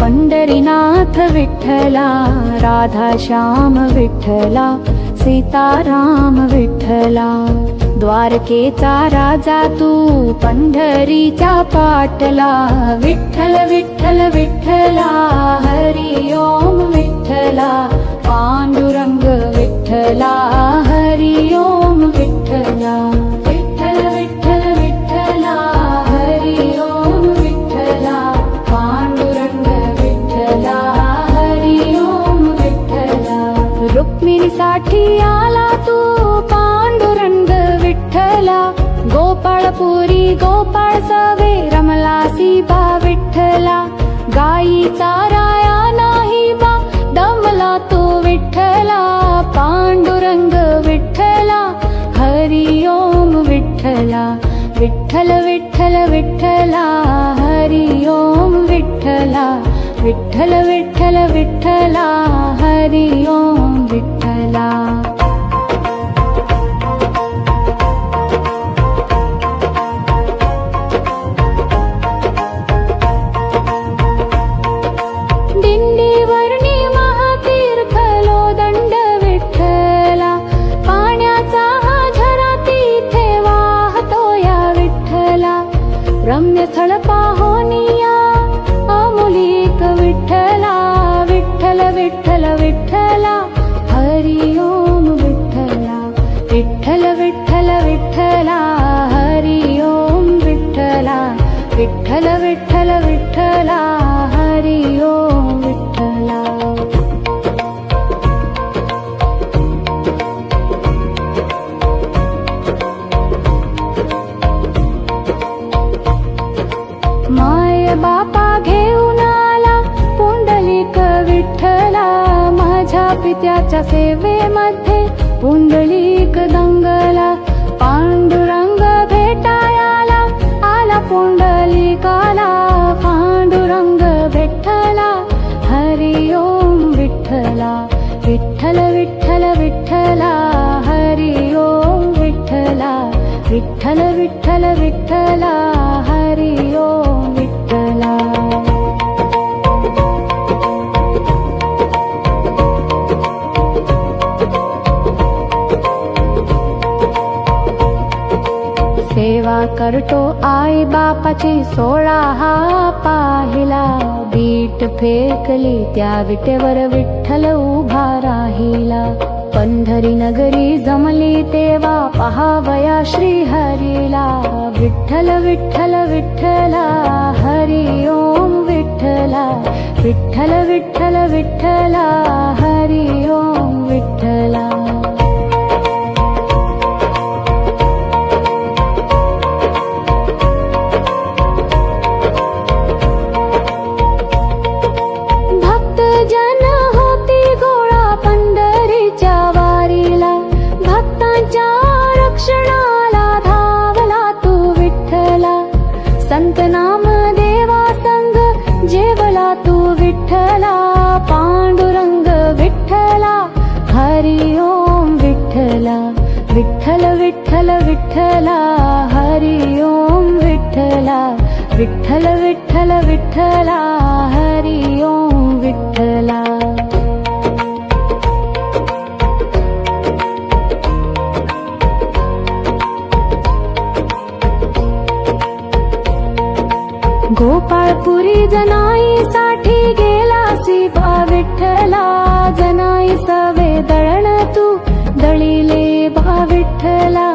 पंढरीनाथ विठ्ठला, राधा श्याम विठ्ठला, सीताराम विठ्ठला. द्वारकेचा राजा तू, पंढरीच्या पाटला. विठ्ठल विठ्ठल विठ्ठला, हरी ओम विठ्ठला. पांडुरंग विठ्ठला, हरी ओम विठ्ठला. विठ्ठल विठ्ठल विठ्ठला, हरी ओम विठ्ठला. पांडुरंग विठ्ठला, हरी ओम विठ्ठला. रुक्मिणीसाठी आला तू, पांडुरंग विठ्ठला. गोपाळपुरी गोपाळ सवे, रमलासी बा विठ्ठला. गायी चाराया नाही बा, दमला तो विठ्ठला. पांडुरंग विठ्ठला, हरी ओम विठ्ठला. विठ्ठल विठ्ठल विठ्ठला, हरी ओम विठ्ठला. विठ्ठल विठ्ठल विठ्ठला, हरी ओम विठ्ठला. दिंडीवर्णी महातीर्थलो दंड विठ्ठला. पाण्याचा हा झरा तिथे वाहतो या विठ्ठला. रम्य स्थळ पाहोनिया अमुलिक विठ्ठला. विठ्ठल विठ्ठल विठ्ठला, हरी ओम विठ्ठला. विठ्ठल विठ्ठल विठ्ठला, हरी ओम विठ्ठला. विठ्ठल विठ्ठल विठ्ठला, हरी ओम विठ्ठला. माय बापा घेऊन आला पुंडलिक विठ्ठला. माझ्या पित्याच्या सेवेमध्ये पुंडलिक दंगला. पांडुरंग भेटायाला आला पुंडलिकाला. पांडुरंग विठ्ठला, हरी ओम विठ्ठला. विठ्ठल विठ्ठल विठ्ठला, हरी ओम विठ्ठला. विठ्ठल विठ्ठल विठ्ठला, हरी ओम विठ्ठला. सेवा करतो आई बापाची, सोळा हा पाहिला. बीट फेकली त्या विटेवर विठ्ठल उभा राहिला. पंढरी नगरी जमली तेव्हा पहावया श्री हरीला. विठ्ठल विठ्ठल विठ्ठला, हरी ओम विठ्ठला. विठ्ठल विठ्ठल विठ्ठला, हरी ओम विठ्ठला. संत नाम देवा संग जेवला तू विठ्ठला. पांडुरंग विठ्ठला, हरी ओम विठ्ठला. विठ्ठल विठ्ठल विठ्ठला, हरी ओम विठ्ठला. विठ्ठल विठ्ठल विठ्ठला, हरी ओम विठ्ठला. गोपाळपुरी जनाईसाठी गेलासी बा विठ्ठला. जनाई सवे दळण तू दळिले बा विठ्ठला.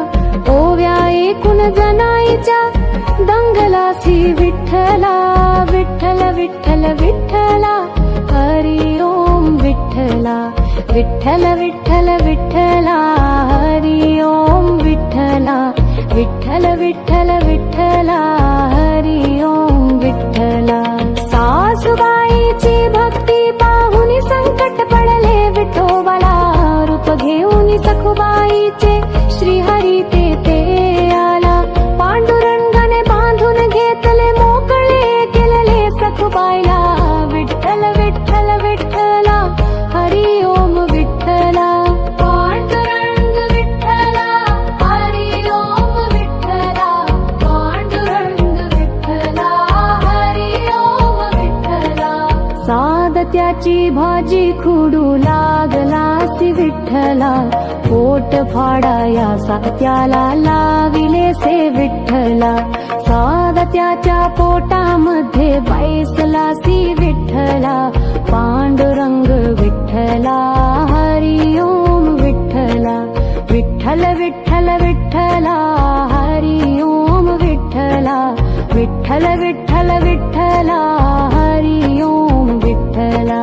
ओव्या एकूण जनाईच्या दंगलासी विठ्ठला. विठ्ठल विठ्ठल विठ्ठला, हरी ओम विठ्ठला. विठ्ठल विठ्ठल विठ्ठला, हरी ओम विठ्ठला. विठ्ठल विठ्ठल विठ्ठला, हरी ओम विठ्ठला. सासूबाईची भक्ती पाहुनी संकट पडले विठोबाला. रूप घेऊन सखुबाईचे श्रीहरी ते आला. पांडुरंगाने बांधून घेतले मोकळे केलेले सखुबाईला. विठ्ठल विठ्ठल विठ्ठला, हरी ओम विठ्ठला. पांडुरंग विठ्ठला, हरी ओम विठ्ठला. पांडुरंग विठ्ठला, हरी ओम विठ्ठला. साद त्याची भाजी खुडू लागलासी विठ्ठला, पोट फाडाया त्याला लाविलेसे विठ्ठला. साद त्याच्या पोटामध्ये बैसलासी विठ्ठला, पांडुरंग विठ्ठला हरी ओम विठ्ठला. विठ्ठल विठ्ठल विठ्ठला हरी ओम विठ्ठला, विठ्ठल विठ्ठल विठ्ठला हरी ओम विठ्ठला.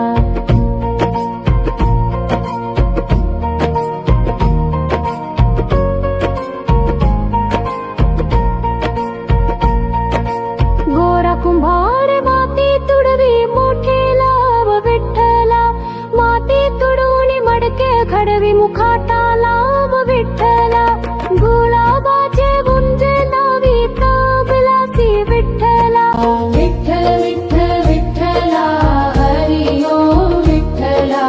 गोरा कुंभार माती तुडवी मोठे लाभ विठ्ठला, माती तुडवून मडके खडवी मुखाटा लाभ विठ्ठला. गुलाबाचे गुंजे लावी प्राबलासी विठ्ठला. विठ्ठल विठ्ठल विठ्ठला हरी ओम विठ्ठला,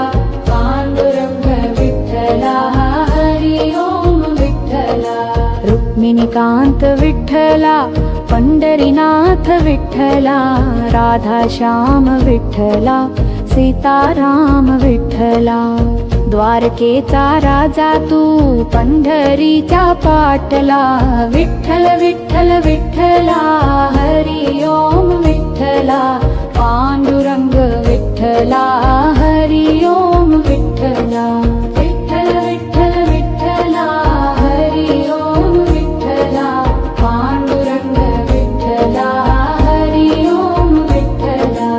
पांडुरंग विठ्ठला हरी ओम विठ्ठला. रुक्मिणीकांत विठ्ठला, पंढरीनाथ विठ्ठला, राधाश्याम विठ्ठला, सीताराम विठ्ठला. द्वारकेचा राजा तू पंढरीच्या पाटला, विठ्ठल विठ्ठल विठ्ठला हरी ओम विठ्ठला, पांडुरंग विठ्ठला हरी ओम विठ्ठला. विठ्ठल विठ्ठल विठ्ठला हरी ओम विठ्ठला, पांडुरंग विठ्ठला हरी ओम विठ्ठला.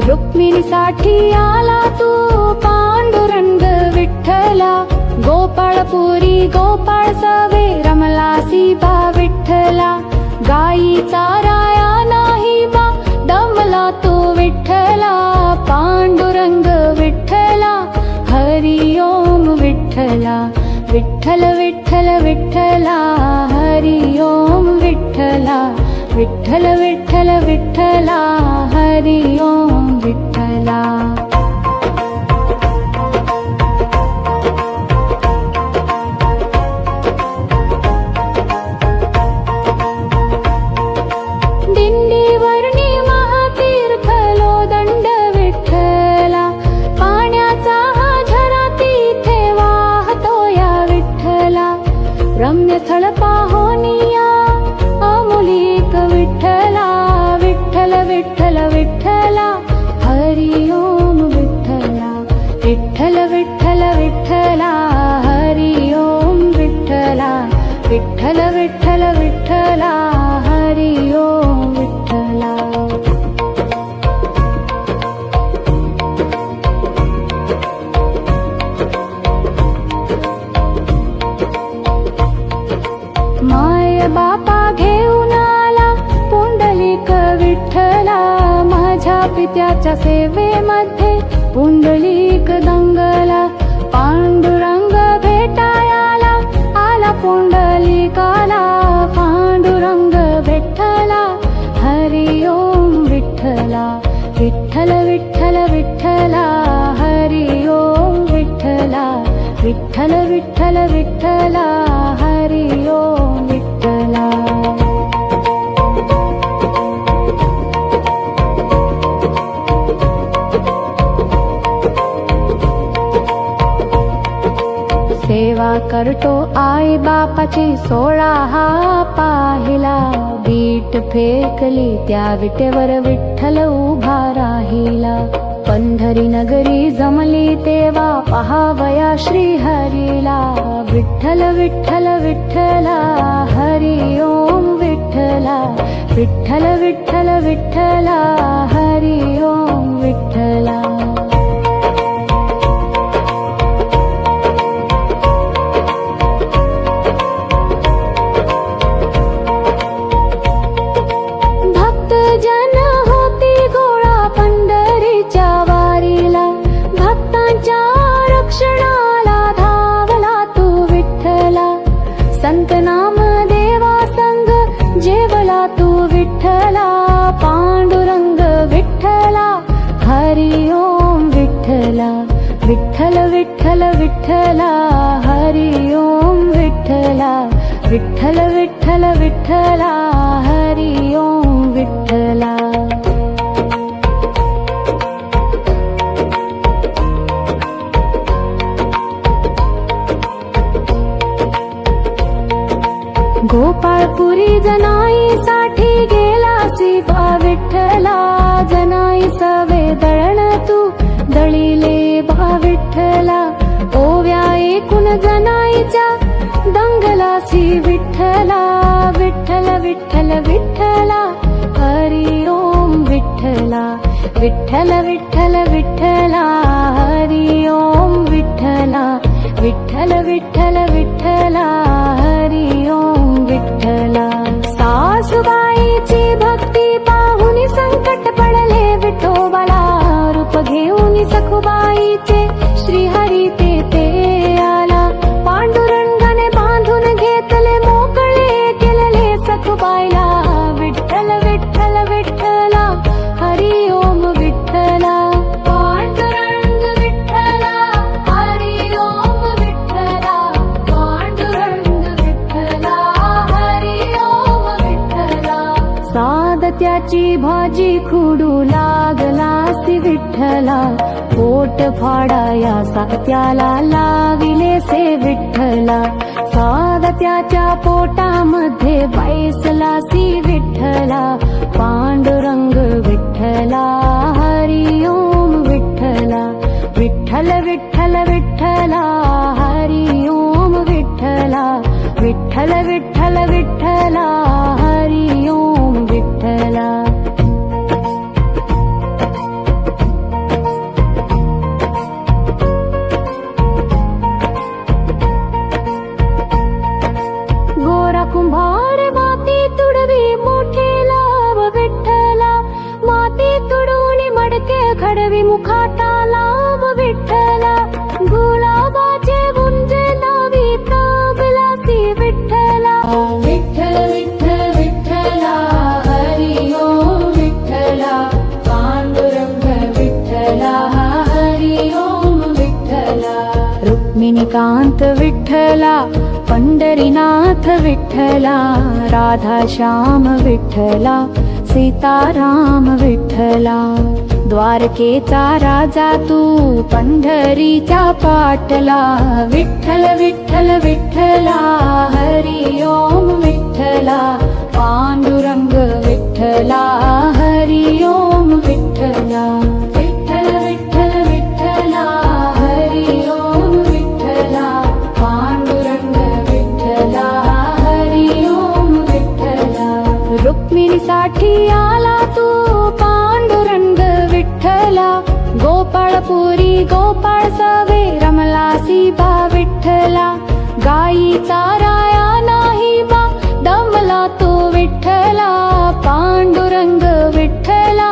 रुक्मिणीसाठी आला तू पांडुरंग विठ्ठला, गोपाळपुरी गोपाळ सवे रमलासी बा विठ्ठला. गाई चाराया नाही बा दमला तो विठ्ठला, पांडुरंग विठ्ठला हरी ओम विठ्ठला. विठ्ठल विठ्ठल विठ्ठला हरी ओम विठ्ठला, विठ्ठल विठ्ठल विठ्ठला हरी ओम विठ्ठला. दिंडीवरणी महातीर्थ लोदंड विठ्ठला, पाण्याचा हा झरा तिथे वाहतो या विठ्ठला. रम्य स्थळ पाहोनिया अमुलिक विठ्ठला, विठ्ठल विठ्ठल विठ्ठला हरी ओम विठ्ठला. विठ्ठल विठ्ठल विठ्ठला हरी ओम विठ्ठला, विठ्ठल विठ्ठल विठ्ठला हरी ओम विठ्ठला. माय बापा घेऊन आला पुंडलिक विठ्ठला, माझ्या पित्याच्या सेवेमध्ये पुंडलिक दंगला. पांडुरंग भेटायाला आला पुंडलिकाला, पांडुरंग विठ्ठला हरी ओम विठ्ठला. विठ्ठल विठ्ठल विठ्ठला हरी ओम विठ्ठला, विठ्ठल विठ्ठल विठ्ठला हरी ओम विठ्ठला. सेवा करतो आई बापाची 16 हा पाहिला, बीट फेकली त्या विटेवर विठ्ठल उभा राहिला. पंढरी नगरी जमली तेव्हा पहावया श्री हरीला, विठ्ठल विठ्ठल विठ्ठला हरी ओम विठ्ठला, विठ्ठल विठ्ठल विठ्ठला हरी ओम विठ्ठला. संत नाम देवा संग जेवला तू विठ्ठला, पांडुरंग विठ्ठला हरी ओम विठ्ठला. विठ्ठल विठ्ठल विठ्ठला हरी ओम विठ्ठला, विठ्ठल विठ्ठल विठ्ठला हरी ओम विठ्ठला. पुरी जनाईसाठी गेलासी बा विठ्ठला, जनाई सवे दळण तू दळिले बा विठ्ठला, ओव्या एकूण जनाईच्या दंगलासी विठ्ठला. विठ्ठल विठ्ठल विठ्ठला हरी ओम विठ्ठला, विठ्ठल विठ्ठल विठ्ठला हरी ओम विठ्ठला, विठ्ठल विठ्ठल विठ्ठला हरी ओम विठ्ठला. सासूबाईची भक्ती पाहुनी संकट पडले विठोबाला, रूप घेऊन सखुबाईचे श्रीहरी ते आला. पांडुरंगाने बांधून घेतले मोकळे केलेले सखुबाईला, विठ्ठल विठ्ठल विठ्ठला हरी ओम विठ्ठला. पांडुरंग विठ्ठला हरी ओम विठ्ठला, पांडुरंग विठ्ठला हरी ओम विठ्ठला. सादत्याची भाजी खुडू लागलासी विठ्ठला, पोट फाडाया सात्याला लाविले से विठ्ठला. सादत्याच्या पोटामध्ये बैसलासी विठ्ठला, पांडुरंग विठ्ठला हरी ओम विठ्ठला. विठ्ठल विठ्ठल विठ्ठला हरी ओम विठ्ठला, विठ्ठल विठ्ठल विठ्ठला हरी ओम विठ्ठला. गोरा कुंभार माती तुडवी मोठे लाभ विठ्ठला, माती तुडवून मडके खडवी मुखाटा लाभ विठ्ठला. गुलाबाचे गुंजे लावी ताबलासी विठ्ठला, विठ्ठल विठ्ठल विठ्ठला हरी ओम विठ्ठला, पांडुरंग विठ्ठला हरी ओम विठ्ठला. रुक्मिणीकांत विठ्ठला, पंढरीनाथ विठ्ठला, राधाश्याम विठ्ठला, सीताराम विठ्ठला. द्वारकेचा राजा तू पंढरीचा पाटला, विठ्ठल विठ्ठल विठ्ठला हरी ओम विठ्ठला, पांडुरंग विठ्ठला हरी ओम विठ्ठला. विठ्ठल विठ्ठल विठ्ठला हरी ओम विठ्ठला, पांडुरंग विठ्ठला हरी ओम विठ्ठला. रुक्मिणीसाठी आला तू पांडुरंग विठ्ठला, गोपाळपुरी गोपाळ सवे रमलासी बा विठ्ठला. गाई चाराया नाही बा दमला तो विठ्ठला, पांडुरंग विठ्ठला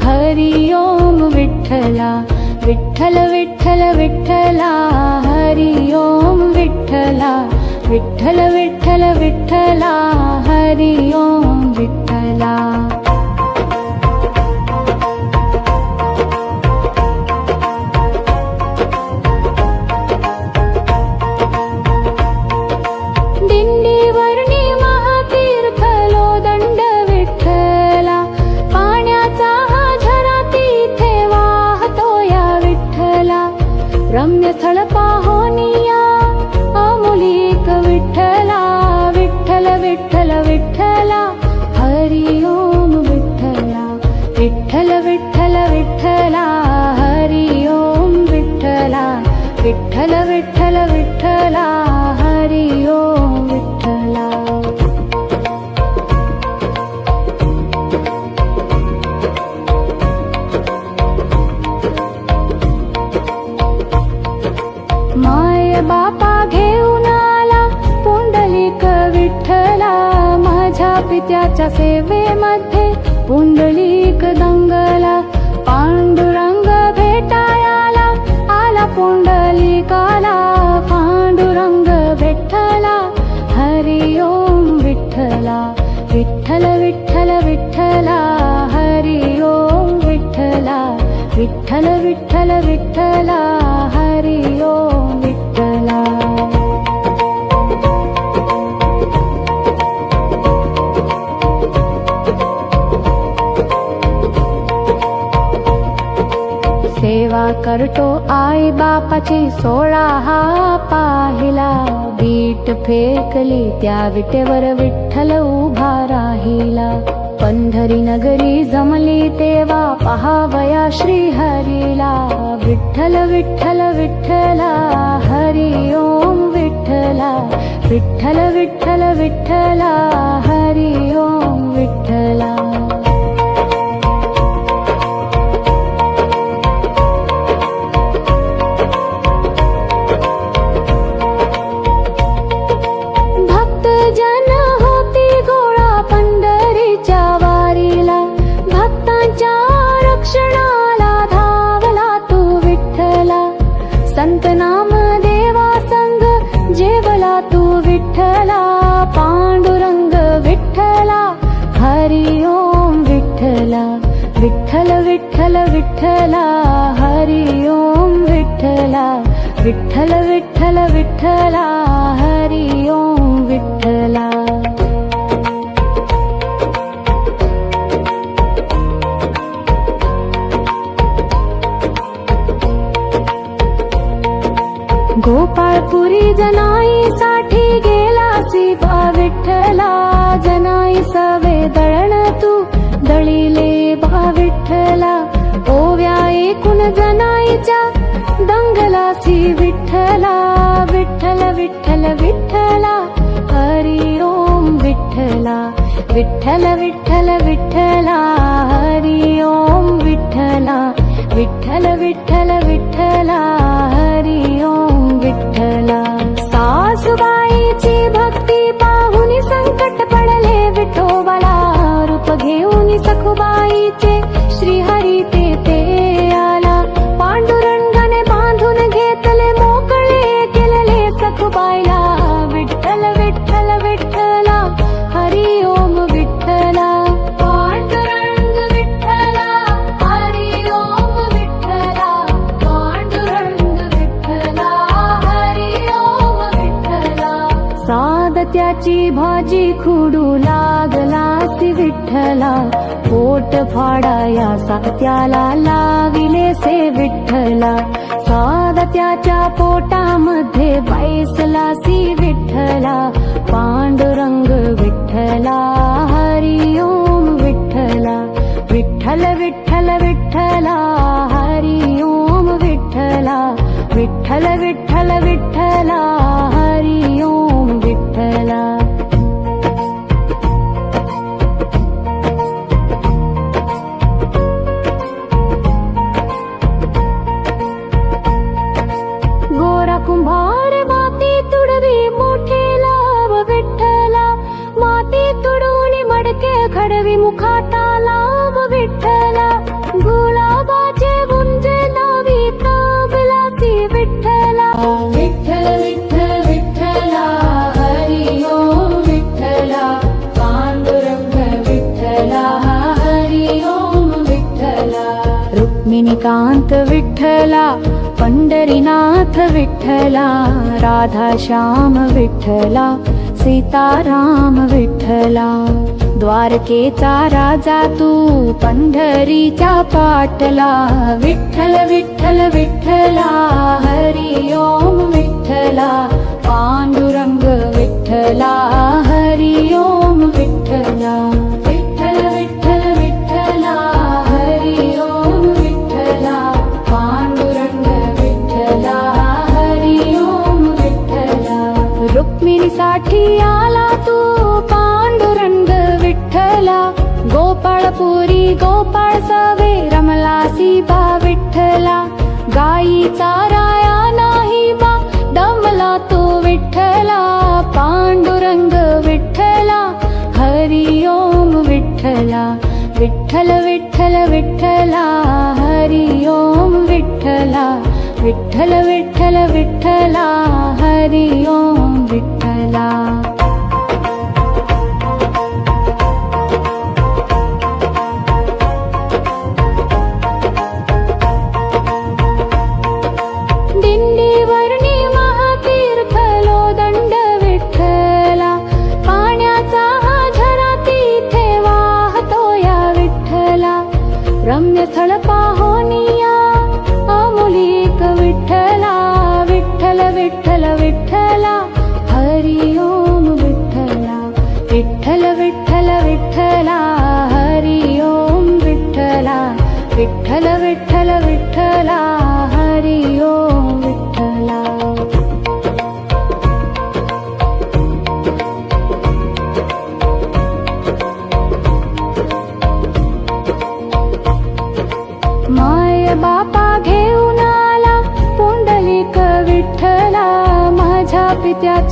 हरी ओम विठ्ठला. विठ्ठल विठ्ठल विठ्ठला हरी ओम विठ्ठला, विठ्ठल विठ्ठल विठ्ठला हरी ओम विठ्ठला. दिंडीवर्णी महातीर्थलो दंड विठ्ठला, पाण्याचा हा झरा तिथे वाहतो या विठ्ठला. रम्य स्थळ पाहोनिया अमुलिक विठ्ठला, विठ्ठल विठ्ठल विठ्ठला हरी ओम विठ्ठला. विठ्ठल विठ्ठल विठ्ठला हरी ओम विठ्ठला, विठ्ठल विठ्ठल विठ्ठला हरी ओम विठ्ठला. माय बापा घेऊन आला पुंडलिक विठ्ठला, माझ्या पित्याच्या सेवेमध्ये पुंडलिक दंगला. पांडुरंग भेटायाला आला पुंडलिकाला, पांडुरंग विठ्ठला हरी ओम विठ्ठला. विठ्ठल विठ्ठल विठ्ठला हरी ओम विठ्ठला, विठ्ठल विठ्ठल विठ्ठला हरी ओम विठ्ठला. सेवा करतो आई बापाची 16 हा पाहिला. वीट फेकली त्या विटेवर विठ्ठल उभा राहिला. पंढरी नगरी जमली तेव्हा पहावया श्री हरीला. विठ्ठल विठ्ठल विठ्ठला हरी ओम विठ्ठला. विठ्ठल विठ्ठल विठ्ठला हरी ओम विठ्ठला. संत नाम देवा संग जेवला तू विठ्ठला. पांडुरंग विठ्ठला हरी ओम विठ्ठला. विठ्ठल विठ्ठल विठ्ठला हरी ओम विठ्ठला. विठ्ठल विठ्ठल विठ्ठला हरी ओम विठ्ठला. गोपाळपुरी जनाईसाठी गेला बा विठ्ठला. जनाई सवे दळण तू दळीले बा विठ्ठला. ओव्या एकूण जनाईच्या दंगलासी विठ्ठला. विठ्ठल विठ्ठल विठ्ठला हरी ओम विठ्ठला. विठ्ठल विठ्ठल विठ्ठला हरी ओम विठ्ठला. विठ्ठल विठ्ठल विठ्ठला हरी ओम विठ्ठला. सासूबाईची भक्ती पाहुनी संकट पडले विठोबाला. रूप घेऊन सखुबाईचे श्रीहरी ते आला. पांडुरंगाने बांधून घेतले मोकळे केलेले सखुबाईला. विठ्ठल विठ्ठल विठ्ठला हरी ओम विठ्ठला. पांडुरंग विठ्ठला हरी ओम विठ्ठला. पांडुरंग विठ्ठला हरी ओम विठ्ठला. सादत्याची भाजी खुडू लागलासी विठ्ठला. पोट फाडाया सात्याला लाविले से विठ्ठला. सादत्याच्या पोटामध्ये बैसलासी विठ्ठला. पांडुरंग विठ्ठला हरी ओम विठ्ठला. विठ्ठल विठ्ठल विठ्ठला हरी ओम विठ्ठला. विठ्ठल विठ्ठल विठ्ठला हरी ओम विठ्ठला. गोरा कुंभार माती तुडवी मोठे लाव विठ्ठला. माती तुडवून मडके खडवी मुखाता लाव विठ्ठला. गुलाबाचे गुंजे लावी ताबलासी विठ्ठला. विठ्ठल विठ्ठल विठ्ठला हरी ओम विठ्ठला. पांडुरंग विठ्ठला हरी ओम विठ्ठला. रुक्मिणीकांत विठ्ठला. पंढरीनाथ विठ्ठला. राधाश्याम विठ्ठला. सीताराम विठ्ठला. द्वारकेचा राजा तू पंढरीच्या पाटला. विठ्ठल विठ्ठल विठ्ठला हरी ओम विठ्ठला. पांडुरंग विठ्ठला हरी ओम विठ्ठला. विठ्ठल विठ्ठल विठ्ठला हरी ओम विठ्ठला. पांडुरंग विठ्ठला हरी ओम विठ्ठला. रुक्मिणीसाठी आला तू पांडुरंग विठ्ठला. गोपाळपुरी गोपाळ सवे रमलासी बा विठ्ठला. गाईचा राया नाही बा दमला तो विठ्ठला. पांडुरंग विठ्ठला हरी ओम विठ्ठला. विठ्ठल विठ्ठल विठ्ठला हरी ओम विठ्ठला. विठ्ठल विठ्ठल विठ्ठला हरी ओम विठ्ठला. दिंडीवरणी महातीर्थ लोदंड विठ्ठला. पाण्याचा हा झरा तिथे वाहतो या विठ्ठला. रम्य स्थळ पाहोनिया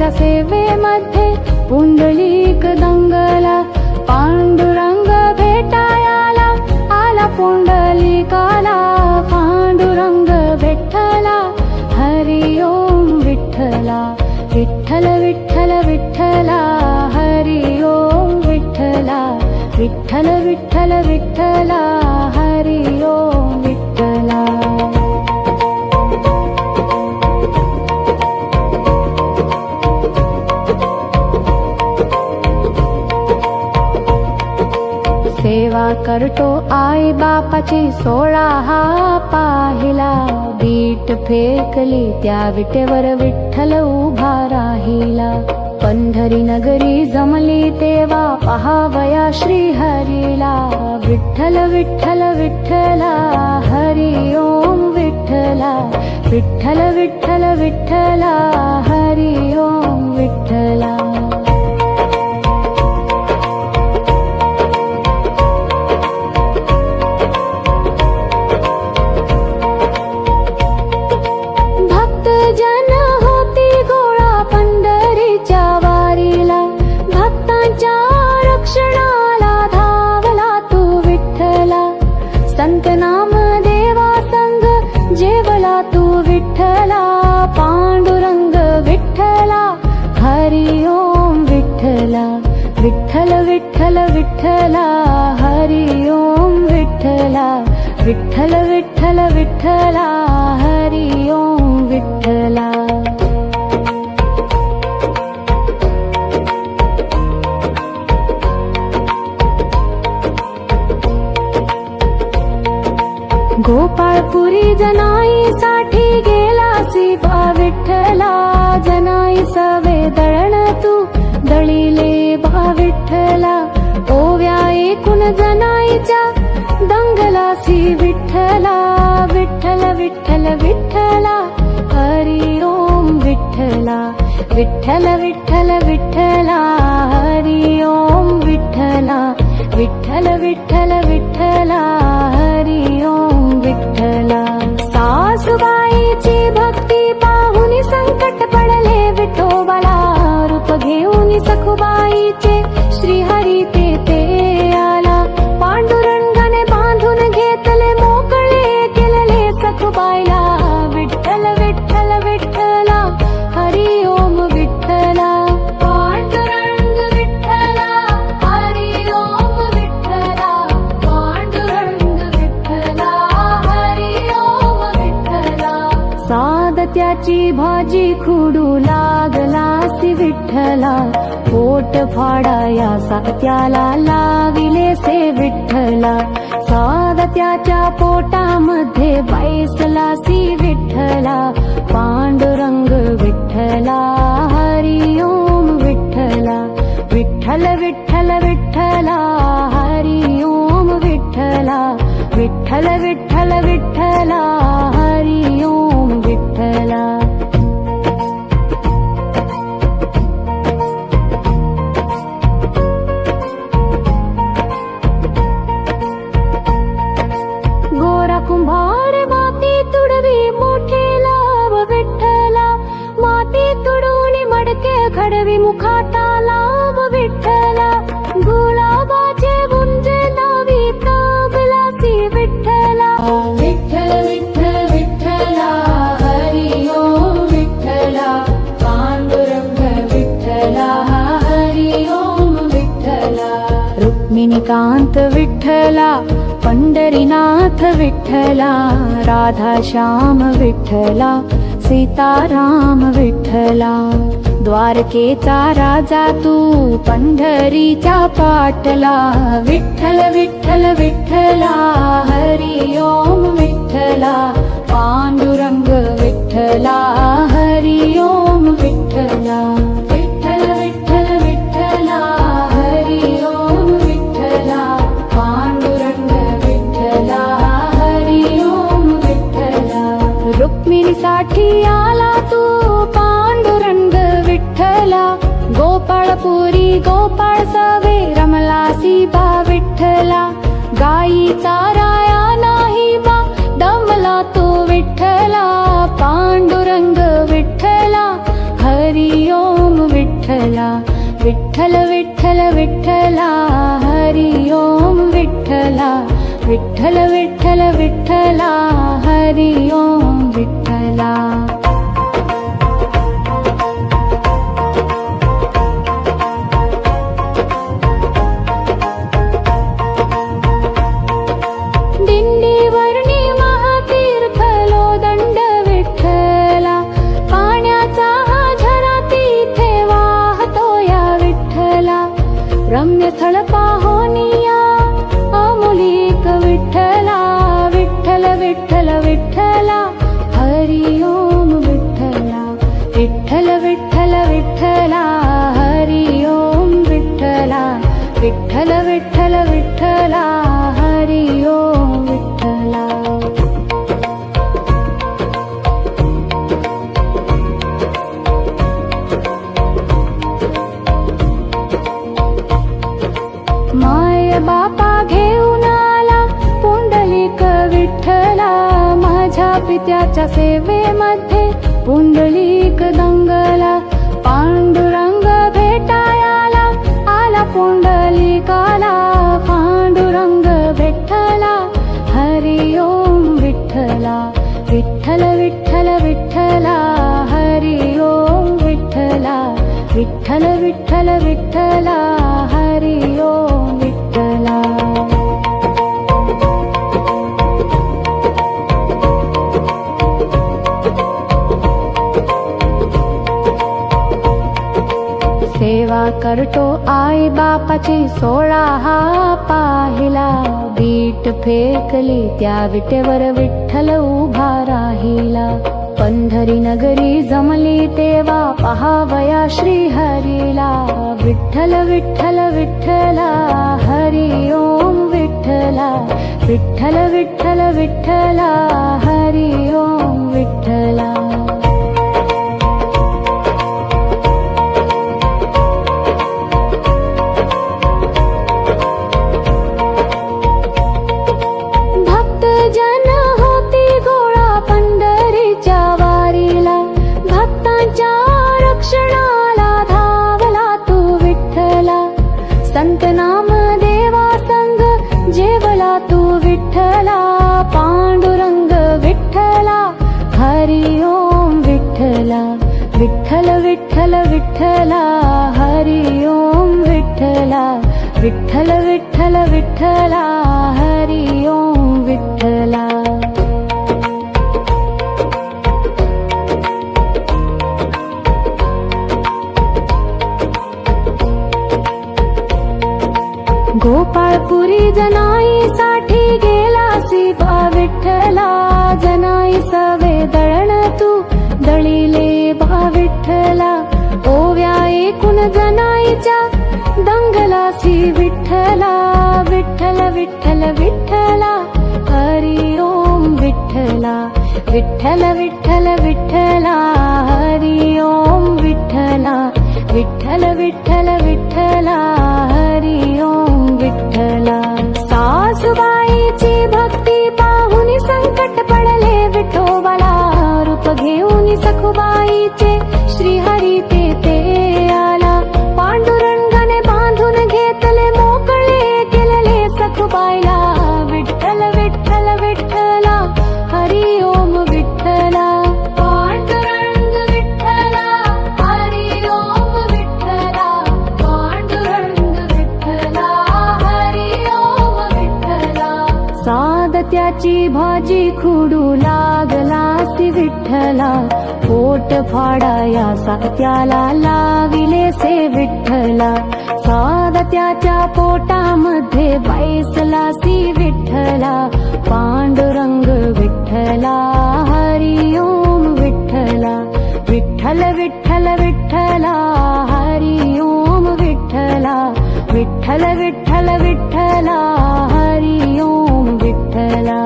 विठ्ठलाच्या सेवेमध्ये पुंडलिक दंगला. पांडुरंग भेटायाला आला पुंडलिकाला. पांडुरंग विठ्ठला हरी ओम विठ्ठला. विठ्ठल विठ्ठल विठ्ठला हरी ओम विठ्ठला. विठ्ठल विठ्ठल विठ्ठला हरी ओम विठ्ठला. सेवा करतो आई बापाची 16 हा पाहिला. बीट फेकली त्या विटेवर विठ्ठल उभा राहिला. पंढरी नगरी जमली तेव्हा पहावया श्री हरीला. विठ्ठल विठ्ठल विठ्ठला हरी ओम विठ्ठला. विठ्ठल विठ्ठल विठ्ठला हरी ओम विठ्ठला. संत नाम देवा संग जेवला तू विठ्ठला. पांडुरंग विठ्ठला हरी ओम विठ्ठला. विठ्ठल विठ्ठल विठ्ठला हरी ओम विठ्ठला. विठ्ठल विठ्ठल विठ्ठला हरी ओम विठ्ठला. गोपाळपुरी जनाईसाठी गेलासी बा विठ्ठला. जनाई सवे दळण तू दळीले बा विठ्ठला. ओव्या एकूण जनाईच्या दंगलासी विठ्ठला. विठ्ठल विठ्ठल विठ्ठला हरी ओम विठ्ठला. विठ्ठल विठ्ठल विठ्ठला हरी ओम विठ्ठला. विठ्ठल विठ्ठल विठ्ठला हरी ओम विठ्ठला. सासूबाईची भक्ती पाहुनी संकट पडले विठोबाला. रूप घेऊन सखुबाईचे श्रीहरी ते आला. पांडुरंगाने बांधून घेतले मोकळे केलेले सखुबाईला. विठ्ठल विठ्ठल विठ्ठला हरी ओम विठ्ठला. पांडुरंग विठ्ठला हरी ओम विठ्ठला. पांडुरंग विठ्ठला हरी ओम विठ्ठला. सादत्याची भाजी खुडू लागलासी विठ्ठला. पोट फाडाया सात्याला लाविलेसे विठ्ठला. सादत्याच्या पोटामध्ये बैसलासी विठ्ठला. पांडुरंग विठ्ठला हरी ओम विठ्ठला. विठ्ठल विठ्ठल विठ्ठला हरी ओम विठ्ठला. विठ्ठल विठ्ठल विठ्ठला हरी ओम विठ्ठला. गोरा कुंभार माती तुडवी मोठे लाव विठ्ठला. माती तुडवून मडके खडवी मुखाटा लाव विठ्ठला. गुलाबाचे गुंजे लावी ताबलासी विठ्ठला. विठ्ठल विठ्ठल विठ्ठला हरी ओम विठ्ठला. पांडुरंग विठ्ठला हरी ओम विठ्ठला. रुक्मिणीकांत विठ्ठला. पंढरीनाथ विठ्ठला. राधाश्याम विठ्ठला. सीताराम विठ्ठला. द्वारकेचा राजा तू पंढरीचा पाटला. विठ्ठल विठ्ठल विठ्ठला हरी ओम विठ्ठला. पांडुरंग विठ्ठला हरी ओम विठ्ठला. विठ्ठल विठ्ठल विठ्ठला हरी ओम विठ्ठला. पांडुरंग विठ्ठला हरी ओम विठ्ठला. रुक्मिणीसाठी आला तू पांडुरंग विठ्ठला. गोपाळपुरी गोपाळ सवे रमलासी बा विठ्ठला. गाई चाराया नाही बा दमला तो विठ्ठला. पांडुरंग विठ्ठला हरी ओम विठ्ठल विठ्ठल विठ्ठला हरी ओम विठ्ठला विठ्ठल विठ्ठल विठ्ठला हरी ओम विठ्ठला दिंडीवर्णी महातीर्थलो दंड विठ्ठला पाण्याचा हा झरा तिथे वाहतो या विठ्ठला रम्य स्थळ पाहोनिया अमोलिक विठ्ठला विठ्ठल विठ्ठल विठ्ठला हरी ओम विठ्ठला विठ्ठल विठ्ठल विठ्ठला हरी ओम विठ्ठला विठ्ठल विठ्ठल विठ्ठला हरी ओम विठ्ठला माय बापा घेऊन आला पुंडलिक विठ्ठला माझ्या पित्याच्या सेवेमध्ये पुंडलिक दंगला पांडुरंग भेटायाला आला पुंडलिकाला पांडुरंग विठ्ठला हरी ओम विठ्ठला विठ्ठल विठ्ठल विठ्ठला हरी ओम विठ्ठला विठ्ठल विठ्ठल विठ्ठला हरी ओम विठ्ठला सेवा करतो आई बापाची 16 हा पाहिला बीट फेकली त्या विटेवर विठ्ठल उभा राहिला पंढरी नगरी जमली तेव्हा पहावया श्री हरीला विठ्ठल विठ्ठल विठ्ठला हरी ओम विठ्ठला विठ्ठल विठ्ठल विठ्ठला हरी ओम विठ्ठला संत नाम देवा संग जेवला तू विठ्ठला पांडुरंग विठ्ठला हरी ओम विठ्ठला विठ्ठल विठ्ठल विठ्ठला हरी ओम विठ्ठला विठ्ठल विठ्ठल विठ्ठला हरी ओम विठ्ठला गोपाळपुरी जनाईसाठी गेला बा विठ्ठला जनाई सवे दळण तू दळीले बा विठ्ठला ओव्या एकूण जनाईच्या दंगलासी विठ्ठला विठ्ठल विठ्ठल विठ्ठला हरी ओम विठ्ठला विठ्ठल विठ्ठल विठ्ठला हरी ओम विठ्ठला विठ्ठल विठ्ठल विठ्ठला हरी ओम विठ्ठला सासूबाईची भक्ती पाहुनी संकट पडले विठोबाला रूप घेऊन सखुबाईचे श्रीहरी ते आला पांडुरंगाने बांधून घेतले मोकळे केलेले सखुबाईला विठ्ठल विठ्ठल विठ्ठला हरी ओम विठ्ठला पांडुरंग विठ्ठला हरी ओम विठ्ठला पांडुरंग विठ्ठला हरी ओम विठ्ठला सादत्याची भाजी खुडू लागलासी विठ्ठला पोट फाडाया सात्याला लाविले से विठ्ठला सादत्याच्या पोटामध्ये बैसलासी विठ्ठला पांडुरंग विठ्ठला हरी ओम विठ्ठला विठ्ठल विठ्ठल विठ्ठला हरी ओम विठ्ठला विठ्ठल विठ्ठल विठ्ठला हरी ओम विठ्ठला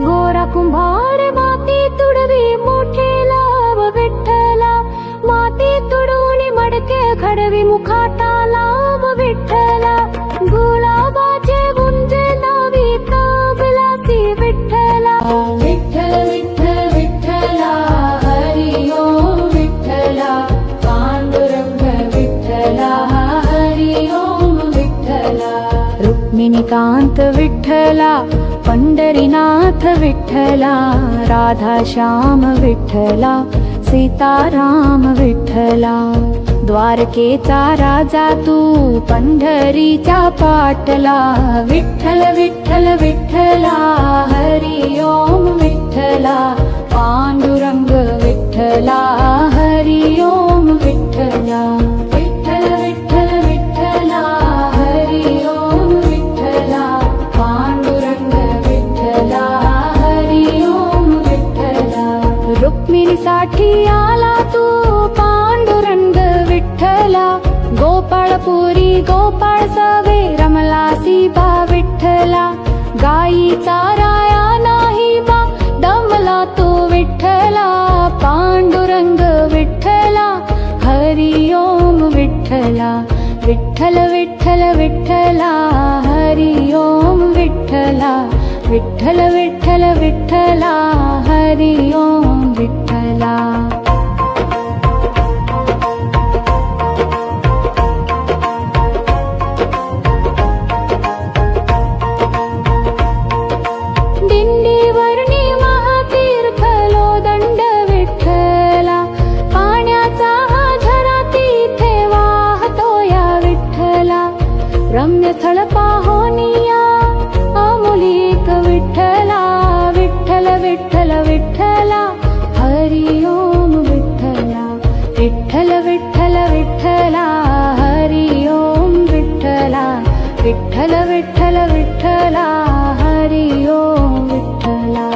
गोरा कुंभार माती तुडवी मोठे लाभ विठ्ठला माती तुडवून मडके खडवी मुखाटा लाभ विठ्ठला गुलाबाचे गुंजे लावी रजनीकांत विठ्ठला, पंढरीनाथ विठ्ठला, राधाश्याम विठ्ठला, सीताराम विठ्ठला. द्वारकेचा राजा तू, पंढरीच्या पाटला, विठ्ठल विठ्ठल विठ्ठला, हरी ओम विठ्ठला, पांडुरंग विठ्ठला, हरी ओम विठ्ठला. विठ्ठल विठ्ठल विठ्ठला, हरी ओम विठ्ठला, पांडुरंग विठ्ठला, हरी ओम विठ्ठला. रुक्मिणीसाठी आला तू, पांडुरंग विठ्ठला, गोपाळपुरी गोपाळ सवे रमलासी बा विठ्ठला. गायीचा राया नाही बा दमला तो विठ्ठला, पांडुरंग विठ्ठला, हरी ओम विठ्ठला. विठ्ठल विठ्ठल विठ्ठला, हरी ओम विठ्ठला, विठ्ठल विठ्ठल विठ्ठला, हरी ओम विठ्ठला. दिंडीवरणी महातीर्थलो दंड विठ्ठला, पाण्याचा हा झरा तिथे वाहतो या विठ्ठला. रम्य स्थळ पाहोनिया अमोलिक विठ्ठला, विठ्ठल विठ्ठल विठ्ठला, हरी ओम विठ्ठला. विठ्ठल विठ्ठल विठ्ठला, हरी ओम विठ्ठला, विठ्ठल विठ्ठल विठ्ठला, हरी ओम विठ्ठला.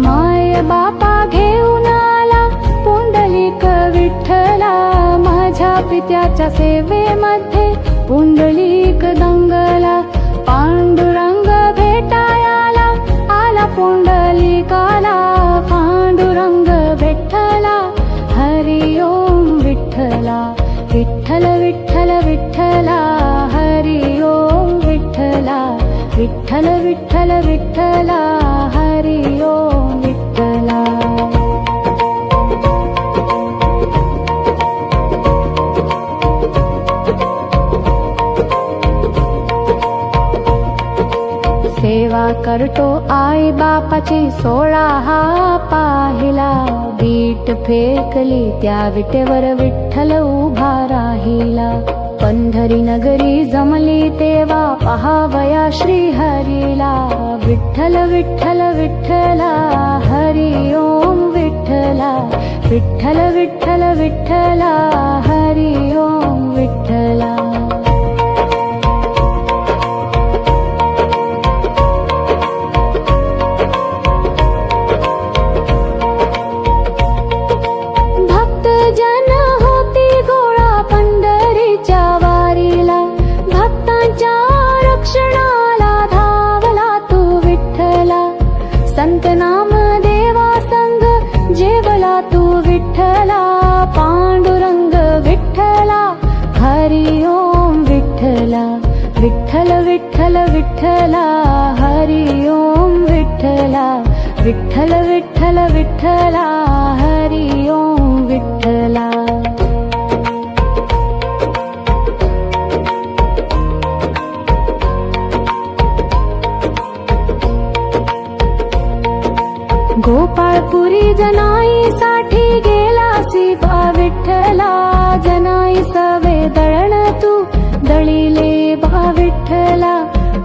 माय बापा घेऊन आला पुंडलिक विठ्ठला, माझ्या पित्याच्या सेवेमध्ये पुंडलिक दंगला. पांडुरंग भेटायाला आला पुंडलिकाला, पांडुरंग विठ्ठला, हरी ओम विठ्ठला. विठ्ठल विठ्ठल विठ्ठला, हरी ओम विठ्ठला, विठ्ठल विठ्ठल विठ्ठला, हरी ओम विठ्ठला. सेवा करतो आई बापाची 16 हा पाहिला, बीट फेकली त्या विटेवर विठ्ठल उभा राहिला. पंढरी नगरी जमली तेव्हा पहावया श्री हरीला, विठ्ठल विठ्ठल विठ्ठला, हरी ओम विठ्ठला, विठ्ठल विठ्ठल विठ्ठला, हरी ओम विठ्ठला. भक्त जन होती गोळा पंढरीच्या वारीला, भक्तांच्या रक्षणाला धावला तू विठ्ठला. संत नाम देवा संग जेवला तू विठ्ठला, पांडुरंग विठ्ठला, हरी ओम विठ्ठला. विठ्ठल विठ्ठल विठ्ठला, हरी ओम विठ्ठला, विठ्ठल विठ्ठल विठ्ठला, हरी ओम विठ्ठला. गोपाळपुरी जनाईसाठी गेलासी बा विठ्ठला, जनाई सवे दळण तू दळीले बा विठ्ठला.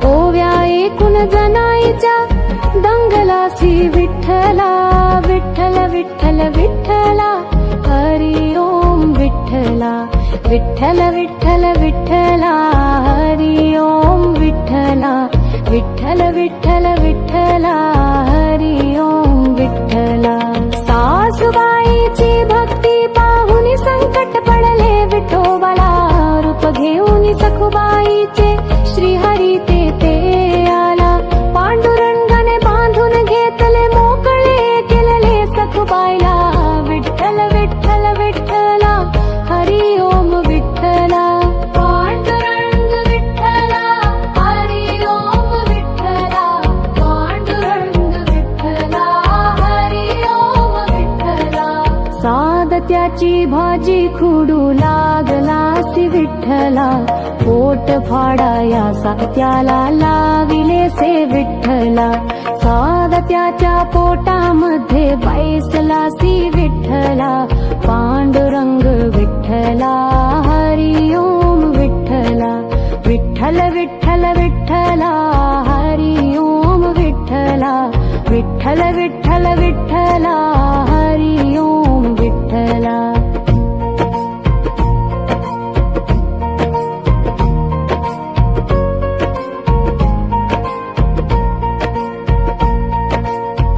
ओव्या एकूण जनाईच्या दंगलासी विठ्ठला, विठ्ठल विठ्ठल विठ्ठला, हरी ओम विठ्ठला. विठ्ठल विठ्ठल विठ्ठला, हरी ओम विठ्ठला, विठ्ठल विठ्ठल विठ्ठला, हरी ओम विठ्ठला. सासूबाईची भक्ती पाहुनी संकट पडले विठोबाला, रूप घेऊन सखुबाईचे श्रीहरी ते आला. पांडुरंगाने बांधून घेतले मोकळे केलेले सखुबाईला, विठ्ठल विठ्ठल विठ्ठला, हरी ओम विठ्ठला. पांडुरंग विठ्ठला, हरी ओम विठ्ठला, पांडुरंग त्याची भाजी खुडू लागलासी विठ्ठला, पोट फाडायासा त्याला लाविलेसे विठ्ठला, साध त्याच्या पोटामध्ये बैसलासी विठ्ठला, पांडुरंग विठ्ठला हरी ओम विठ्ठला, विठ्ठल विठ्ठल विठ्ठला हरी ओम विठ्ठला, विठ्ठल विठ्ठल विठ्ठला हरी ओम विठ्ठला.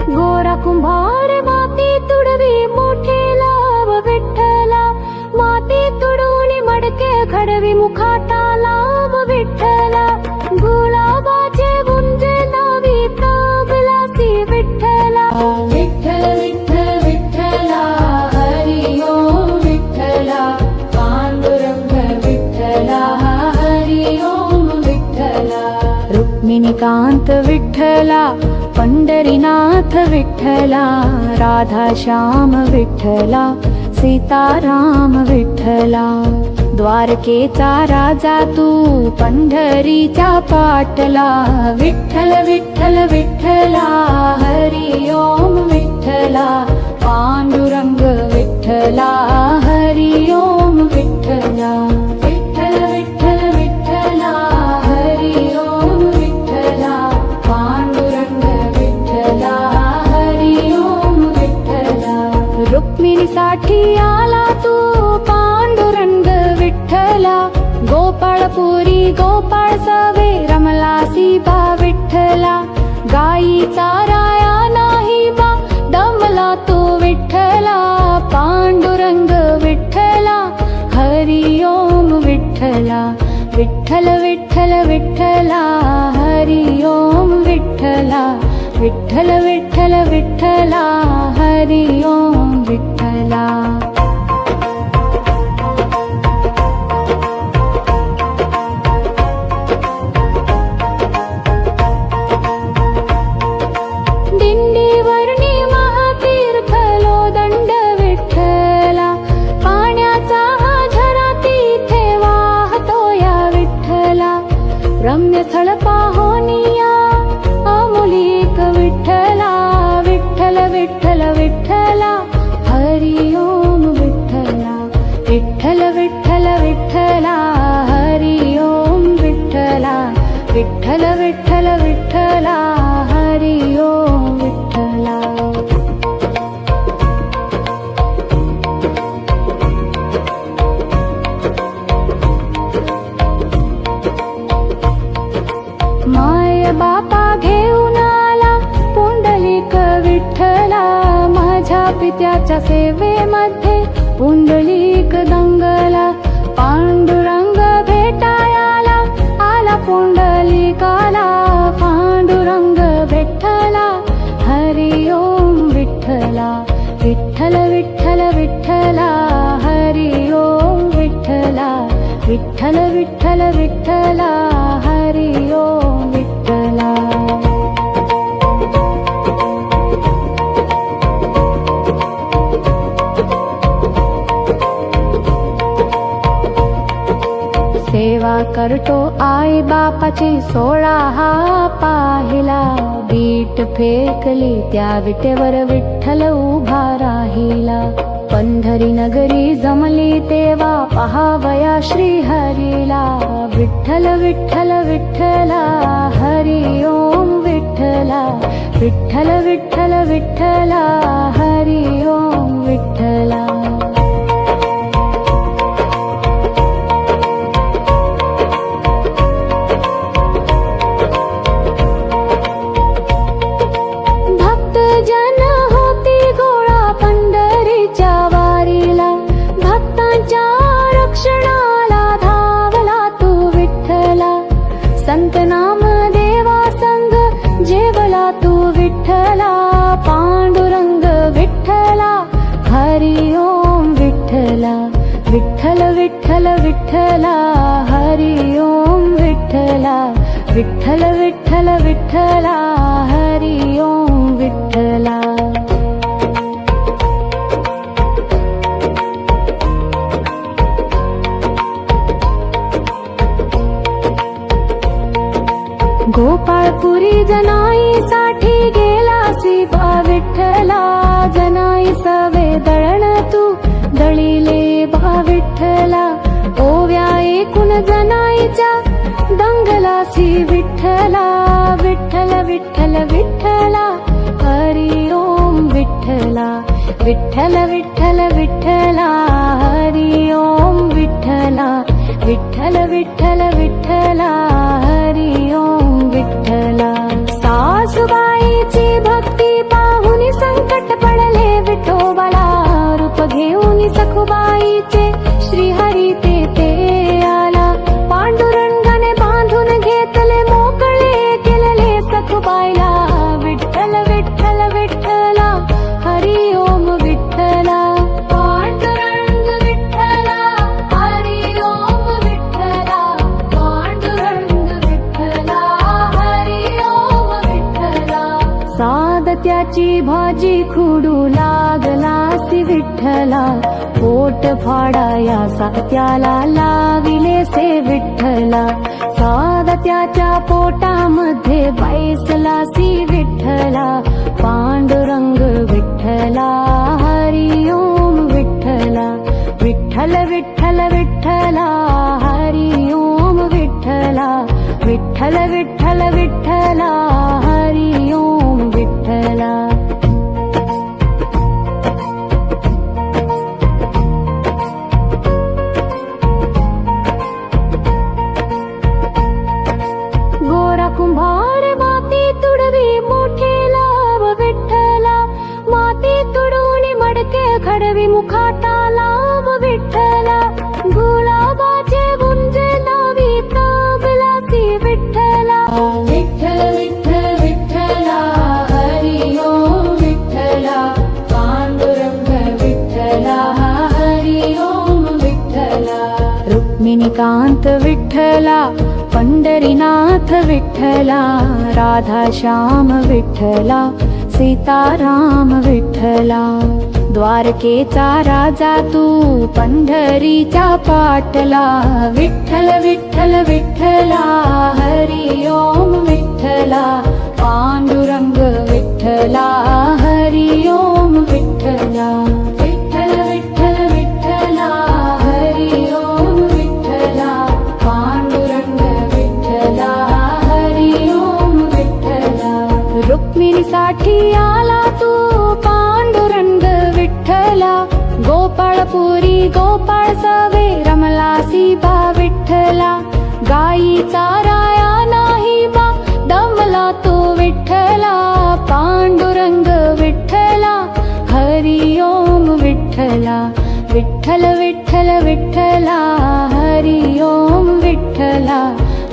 गोरा कुंभार माती तुडवी मोठे लाव विठ्ठला, माती तुडवून मडके खडवी मुखाटा लाव विठ्ठला, गुलाबाचे गुंजे लावी प्रागलासी विठ्ठला, विठ्ठल विठ्ठल विठ्ठला हरी ओम विठ्ठला, पांडुरंग विठ्ठला हरी ओम विठ्ठला, रुक्मिणीकांत विठ्ठला, पंढरीनाथ विठ्ठला, राधाश्याम विठ्ठला, सीताराम विठ्ठला, द्वारकेचा राजा तू पंढरीच्या पाटला, विठ्ठल विठ्ठल विठ्ठला हरी ओम विठ्ठला, पांडुरंग विठ्ठला हरी ओम विठ्ठला, विठ्ठल विठ्ठल विठ्ठला हरी ओम विठ्ठला, पांडुरंग विठ्ठला हरी ओम विठ्ठला, रुक्मिणीसाठी आला तू पांडुरंग विठ्ठला, गोपाळपुरी गोपाळ सवे रमलासी बा विठ्ठला, गाई चाराया नाही बा दमला तो विठ्ठला, पांडुरंग विठ्ठला हरी ओम विठ्ठला, विठ्ठल विठ्ठल विठ्ठला हरी ओम विठ्ठला, विठ्ठल विठ्ठल विठ्ठला हरी ओम विठ्ठला. दिंडीवर्णी महातीर्थलो दंड विठ्ठला, पाण्याचा हा झरा तिथे वाहतो या विठ्ठला, रम्यस्थळ पाहोनिया अमुलिक विठ्ठला, विठ्ठल विठ्ठल विठ्ठला हरी ओम विठ्ठला, विठ्ठल विठ्ठल विठ्ठला हरी ओम विठ्ठला, विठ्ठल विठ्ठल विठ्ठला हरी ओम विठ्ठला. माय बापा घेऊन आला पुंडलिक विठ्ठला, माझ्या पित्याच्या सेवेमध्ये पुंडलिक दंगला, पांडुरंग भेटायाला आला पुंडलिकाला, पांडुरंग विठ्ठला हरी ओम विठ्ठला, विठ्ठल विठ्ठल विठ्ठला हरी ओम विठ्ठला, विठ्ठल विठ्ठल विठ्ठला हरी ओम विठ्ठला. सेवा करतो आई बापाची 16 हा पाहिला, बीट फेकली त्या विटेवर विठ्ठल उभा राहिला, पंढरी नगरी जमली तेव्हा पहावया श्री हरीला, विठ्ठल विठ्ठल विठ्ठला हरी ओम विठ्ठला, विठ्ठल विठ्ठल विठ्ठला हरी ओम विठ्ठला. संत नाम देवा संग जेवला तू विठ्ठला, पांडुरंग विठ्ठला हरी ओम विठ्ठला, विठ्ठल विठ्ठल विठ्ठला हरी ओम विठ्ठला, विठ्ठल विठ्ठल विठ्ठला हरी ओम विठ्ठला. गोपाळपुरी जनाईसाठी गेलासी बा विठ्ठला, जनाई सवे दळण तू दळिले बा विठ्ठला. ओव्या एकूण जनाईच्या दंगलासी विठ्ठला, विठ्ठल विठ्ठल विठ्ठला हरी ओम विठ्ठला, विठ्ठल विठ्ठल विठ्ठला हरी ओम विठ्ठला, विठ्ठल विठ्ठल विठ्ठला हरी ओम विठ्ठला. सासूबाईची भक्ती पाहुनी संकट पडले विठोबाला, रूप घेऊन सखुबाईचे श्रीहरी ते आला. पांडुरंगाने बांधून घेतले मोकळे केलेले सखुबाईला, विठ्ठल विठ्ठल विठ्ठला हरी ओम विठ्ठला. पांडुरंग विठ्ठला हरी ओम विठ्ठला, पांडुरंग विठ्ठला हरी ओम विठ्ठला. सादत्याची भाजी खुडू लागलासी विठ्ठला, पोट फाडाया सात्याला लाविले से विठ्ठला. सादत्याच्या पोटामध्ये बैसलासी विठ्ठला, पांडुरंग विठ्ठला हरी ओम विठ्ठला, विठ्ठल विठ्ठल विठ्ठला हरी ओम विठ्ठला, विठ्ठल विठ्ठल विठ्ठला हरी ओम विठ्ठला. गोरा कुंभार माती तुडवी मोठे लाभ विठ्ठला, माती तुडवून मडके खडवी मुखाटा लाभ विठ्ठला. गुलाबाचे गुंजे लावी ताबलासी विठ्ठला, विठ्ठल विठ्ठल विठ्ठला हरी ओम विठ्ठला, पांडुरंग विठ्ठला हरी ओम विठ्ठला. रुक्मिणीकांत विठ्ठला, पंढरीनाथ विठ्ठला, राधाश्याम विठ्ठला, सीताराम विठ्ठला. द्वारकेचा राजा तू पंढरीच्या पाटला, विठ्ठल विठ्ठल विठ्ठला हरी ओम विठ्ठला, पांडुरंग विठ्ठला हरी ओम विठ्ठला. विठ्ठल विठ्ठल विठ्ठला हरी ओम विठ्ठला, पांडुरंग विठ्ठला हरी ओम विठ्ठला. रुक्मिणीसाठी आला तू पांडुरंग विठ्ठला, गोपाळपुरी गोपाळ सवे रमलासी बा विठ्ठला. गाई चाराया नाही बा दमला तो विठ्ठला, पांडुरंग विठ्ठला हरी ओम विठ्ठला, विठ्ठल विठ्ठल विठ्ठला हरी ओम विठ्ठला,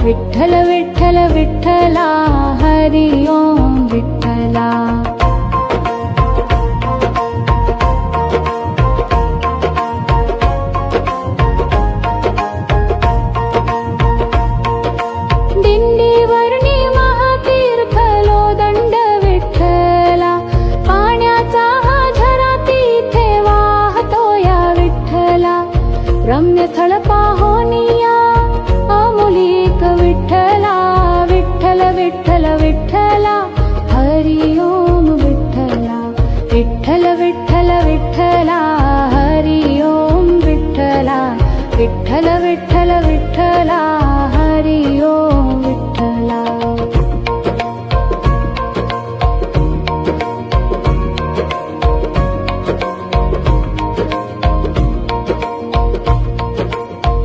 विठ्ठल विठ्ठल विठ्ठला हरी ओम विठ्ठला. दिंडीवरणी महातीर्थ लोदंड विठ्ठला, पाण्याचा हा झरा तिथे वाहतो या विठ्ठला. रम्य स्थळ पाहोनिया अमुलिक विठ्ठला, विठ्ठल विठ्ठल विठ्ठला हरी ओम विठ्ठला, विठ्ठल विठ्ठल विठ्ठला हरी ओम विठ्ठला, विठ्ठल विठ्ठल विठ्ठला हरी ओम विठ्ठला.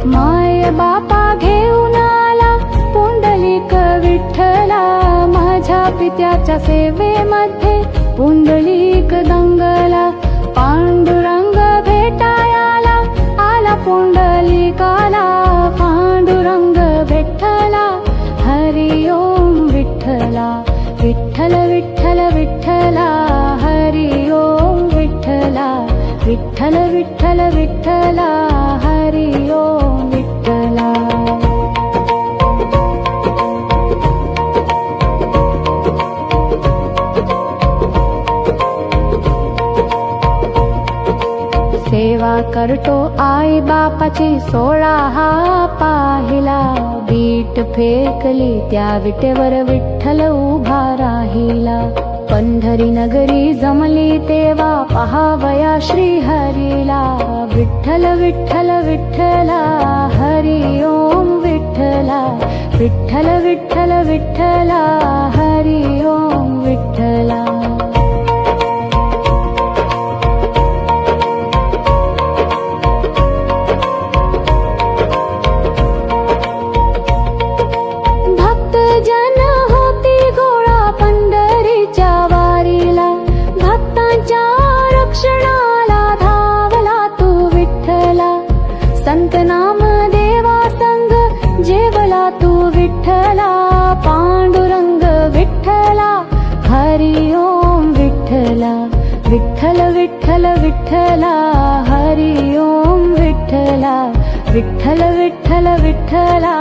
माय बापा घेऊन आला पुंडलिक विठ्ठला, माझ्या पित्याच्या सेवेमध्ये पुंडलिक दंगला. पांडुरंग भेटायाला आला पुंडलिकाला, पांडुरंग विठ्ठला हरी ओम विठ्ठला, विठ्ठल विठ्ठल विठ्ठला हरी ओम विठ्ठला, विठ्ठल विठ्ठल विठ्ठला हरी ओम विठ्ठला. सेवा करतो आई बापाची 16 हा पाहिला. बीट फेकली त्या विटेवर विठ्ठल उभा राहिला. पंढरी नगरी जमली तेव्हा पहावया श्री हरीला. विठ्ठल विठ्ठल विठ्ठला हरी ओम विठ्ठला. विठ्ठल विठ्ठल विठ्ठला हरी ओम विठ्ठला. भक्त जन होती गोळा पंढरीच्या वारीला. भक्तांच्या रक्षणाला धावला तू विठ्ठला. संत नाम देवा संग जेवला तू विठ्ठला. पांडुरंग विठ्ठला हरी ओम विठ्ठला. विठ्ठल विठ्ठल विठ्ठला हरी ओम विठ्ठला. विठ्ठल विठ्ठल विठ्ठला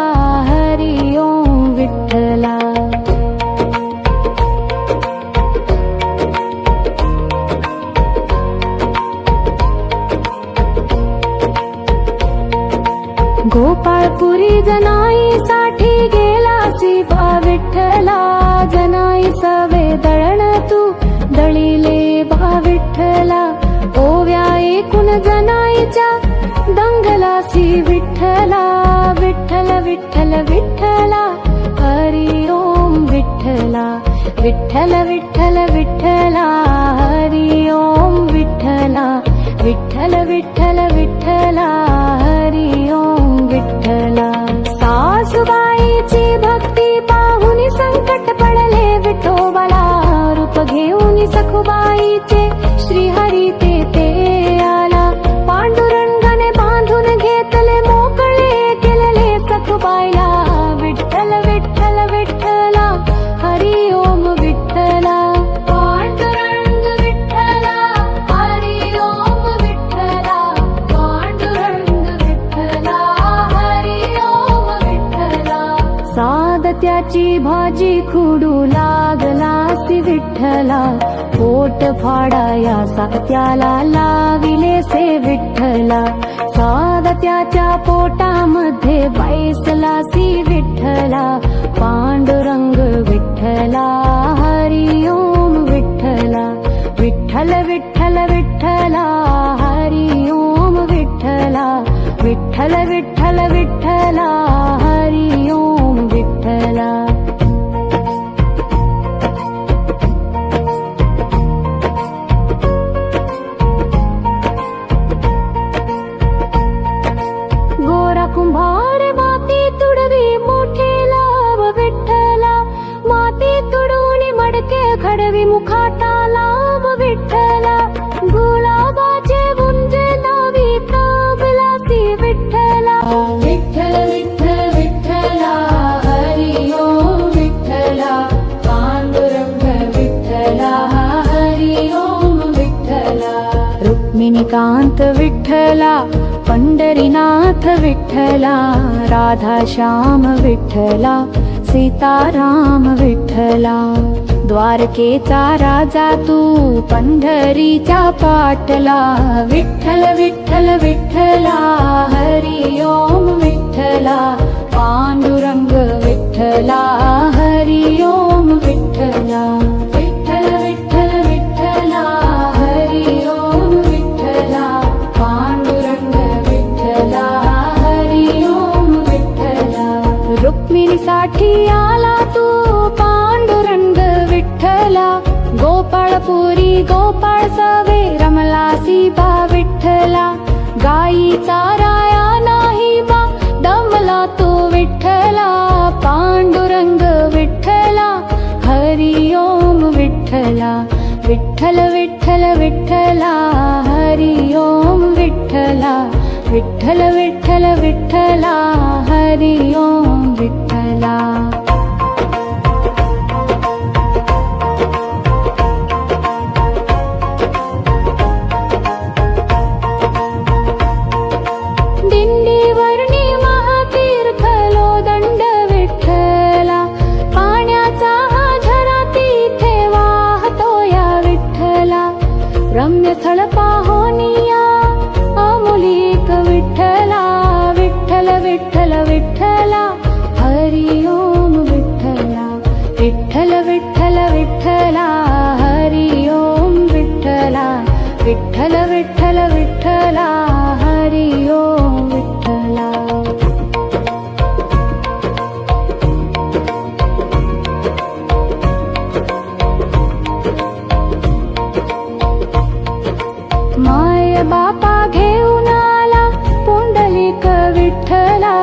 हरी ओम विठ्ठला. गोपाळपुरी जनाईसाठी गेलासी बा विठ्ठला. जनाई सवे दळण तू दळीले बा विठ्ठला. ओव्या एकूण जनाईच्या दंगलासी विठ्ठला. विठ्ठल विठ्ठल विठ्ठला हरी ओम विठ्ठला. विठ्ठल विठ्ठल विठ्ठला हरी ओम विठ्ठला. विठ्ठल विठ्ठल विठ्ठला हरी ओम विठ्ठला. सासूबाईची भक्ती पाहुनी संकट पडले विठोबाला. रूप घेऊन सखुबाईचे श्रीहरी ते आला. पांडुरंगाने बांधून घेतले मोकळे केलेले सखुबाईला. विठ्ठल विठ्ठल विठ्ठला हरी ओम विठ्ठला. पांडुरंग विठ्ठला हरी ओम विठ्ठला. पांडुरंग विठ्ठला हरी ओम विठ्ठला. सादत्याची भाजी खुडू लागलासी विठ्ठला. पोट फाडाया सात्याला लाविलेसे विठ्ठला. सादत्याच्या पोटामध्ये बैसलासी विठ्ठला. पांडुरंग विठ्ठला हरी ओम विठ्ठला. विठ्ठल विठ्ठल विठ्ठला हरी ओम विठ्ठला. विठ्ठल विठ्ठल विठ्ठला हरी ओम विठ्ठला. गोरा कुंभार माती तुडवी मोठे लाभ विठ्ठला. माती तुडवून मडके खडवी मुखाटा लाभ विठ्ठला. गुलाबाचे बुंजे लावी ताबलासी विठ्ठला. विठ्ठल विठ्ठल विठ्ठला हरी ओम विठ्ठला. पांडुरंग विठ्ठला हरी ओम विठ्ठला. रुक्मिणीकांत विठ्ठला. पंढरीनाथ विठ्ठला. राधाश्याम विठ्ठला. सीताराम विठ्ठला. द्वारकेचा राजा तू पंढरीच्या पाटला. विठ्ठल विठ्ठल विठ्ठला हरी ओम विठ्ठला. पांडुरंग विठ्ठला हरी ओम विठ्ठला. विठ्ठल विठ्ठल विठ्ठला हरी ओम विठ्ठला. पांडुरंग विठ्ठला हरी ओम विठ्ठला. रुक्मिणीसाठी आला तू पांडुरंग विठ्ठला. गोपाळपुरी गोपाळ सवे रमलासी बा विठ्ठला. गाई चाराया नाही बा दमला तो विठ्ठला. पांडुरंग विठ्ठला हरी ओम विठ्ठला. विठ्ठल विठ्ठल विठ्ठला हरी ओम विठ्ठला. विठ्ठल विठ्ठल विठ्ठला हरी ओम विठ्ठला. दिंडीवर्णी महातीर्थलो दंड विठ्ठला. पाण्याचा हा झरा तिथे वाहतो या विठ्ठला. रम्य स्थळ पाहोनिया विठ्ठल विठ्ठला हरी ओम विठ्ठला विठ्ठल विठ्ठल विठ्ठला हरी ओम विठ्ठला. माय बापा घेऊन आला पुंडलिक विठ्ठला,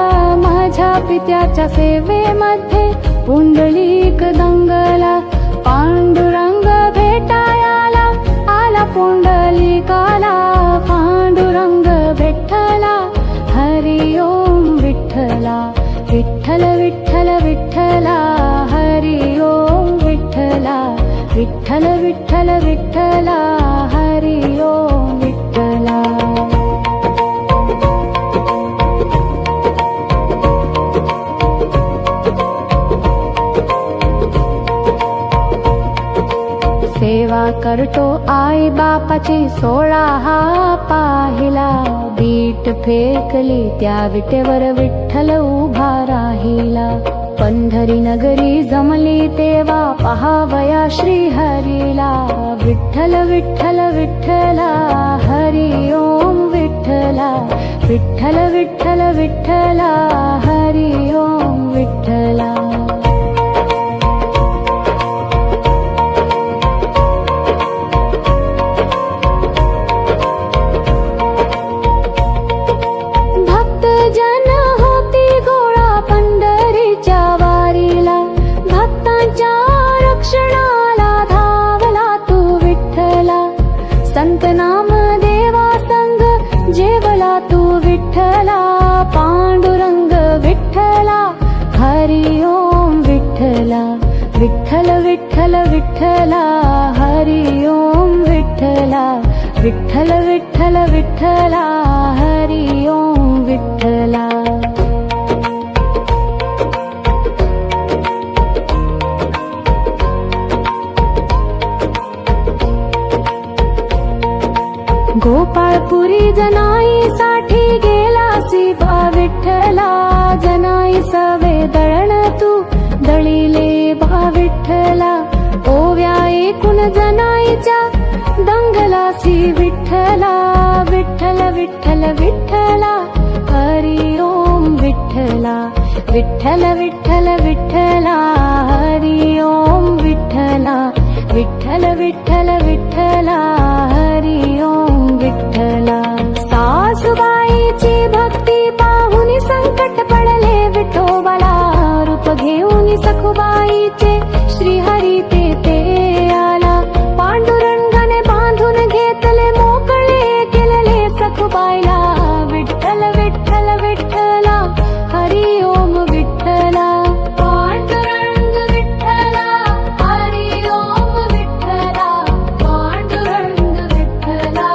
माझ्या पित्याच्या सेवेमध्ये पुंडलिक दंगला. पांडुरंग भेटायाला आला पुंडलिकाला, पांडुरंग विठ्ठला हरी ओम विठ्ठला विठ्ठल विठ्ठल विठ्ठला हरी ओम विठ्ठला विठ्ठल विठ्ठल विठ्ठला हरी ओम विठ्ठला. सेवा करतो आई बापाची 16 हा पाहिला, बीट फेकली त्या विटेवर विठ्ठल उभा राहिला. पंढरी नगरी जमली तेव्हा पहावया श्री हरीला, विठ्ठल विठ्ठल विठ्ठला हरी ओम विठ्ठला विठ्ठल विठ्ठल विठ्ठला हरी ओम विठ्ठला. संत नाम देवा संग जेवला तू विठ्ठला, पांडुरंग विठ्ठला हरी ओम विठ्ठला विठ्ठल विठ्ठल विठ्ठला हरी ओम विठ्ठला विठ्ठल विठ्ठल विठ्ठला हरी ओम विठ्ठला. गोपाळपुरी जनाईसाठी गेला बा विठ्ठला, जनाई सवे दळण तू दळीले बा विठ्ठला. ओव्या एकूण जनाईच्या दंगलासी विठ्ठला, विठ्ठल विठ्ठल विठ्ठला हरी ओम विठ्ठला विठ्ठल विठ्ठल विठ्ठला हरी ओम विठ्ठला विठ्ठल विठ्ठल विठ्ठला हरी ओम विठ्ठला. सासूबाईची भक्ती पाहुनी संकट पडले विठोबाला, रूप घेऊन सखुबाईचे श्रीहरी ते आला. पांडुरंगाने बांधून घेतले मोकळे केलेले सखुबाईला, विठ्ठल विठ्ठल विठ्ठला हरी ओम विठ्ठला. पांडुरंग विठ्ठला हरी ओम विठ्ठला पांडुरंग विठ्ठला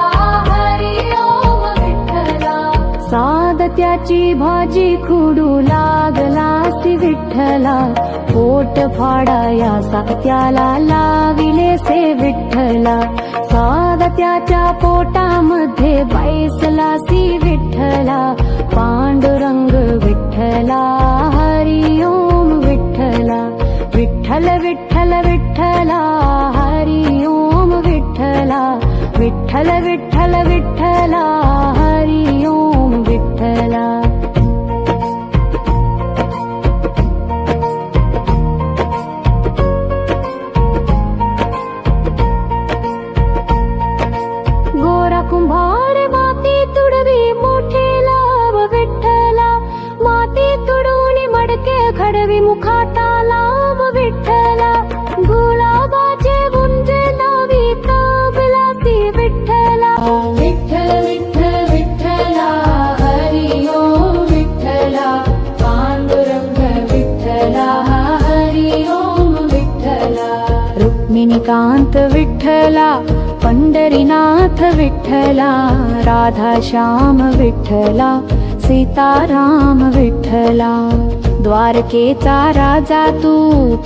हरी ओम विठ्ठला. सादत्याची भाजी खुडू लागलासी विठ्ठला, पोट फाडाया सात्याला लाविले से विठ्ठला. सादत्याच्या पोटामध्ये बैसलासी विठ्ठला, पांडुरंग विठ्ठला हरी ओम विठ्ठला विठ्ठल विठ्ठल विठ्ठला हरी ओम विठ्ठला विठ्ठल विठ्ठल विठ्ठला हरी ओम विठ्ठला. गोरा कुंभार माती तुडवी मोठे लाभ विठ्ठला, माती तुडवून मडके खडवी मुखाटा लाभ विठ्ठला. गुलाबाचे गुंजे लावी ताबलासी विठ्ठला, विठ्ठल विठ्ठल विठ्ठला हरी ओम विठ्ठला पांडुरंग विठ्ठला हरी ओम विठ्ठला. रुक्मिणीकांत विठ्ठला पंढरीनाथ विठ्ठला, राधाश्याम विठ्ठला सीताराम विठ्ठला. द्वारकेचा राजा तू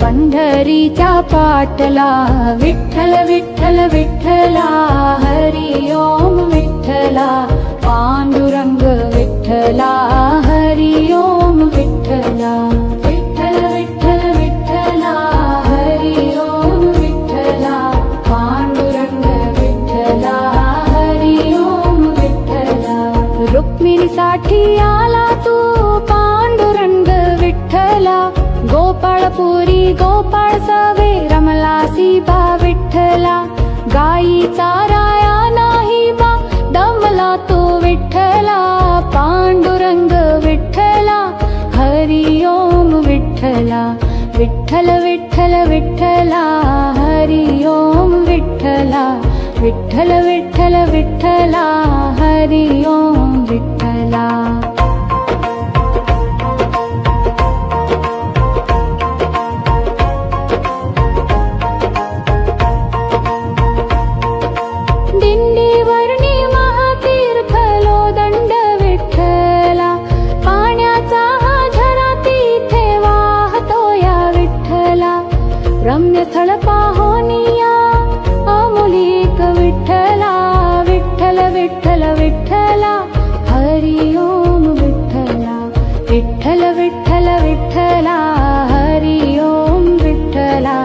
पंढरीच्या पाटला, विठ्ठल विठ्ठल विठ्ठला हरी ओम विठ्ठला पांडुरंग विठ्ठला हरी ओम विठ्ठला. विठ्ठल विठ्ठल विठ्ठला हरी ओम गोपाळ सवे रमलासी बा विठ्ठला, गाई चाराया नाही बा दमला तो विठ्ठला, पांडुरंग विठ्ठला हरी ओम विठ्ठला, विठ्ठल विठ्ठल विठ्ठला हरी ओम विठ्ठला, विठ्ठल विठ्ठल विठ्ठला हरी ओम विठ्ठला. दिंडीवर्णी महातीर्थलो दंड विठ्ठला, पाण्याचा हा झरा तिथे वाहतो या विठ्ठला, रम्य स्थळ पाहोनिया अमोलिक विठ्ठला, विठ्ठल विठ्ठल विठ्ठला हरी ओम विठ्ठला, विठ्ठल विठ्ठल विठ्ठला हरी ओम विठ्ठला,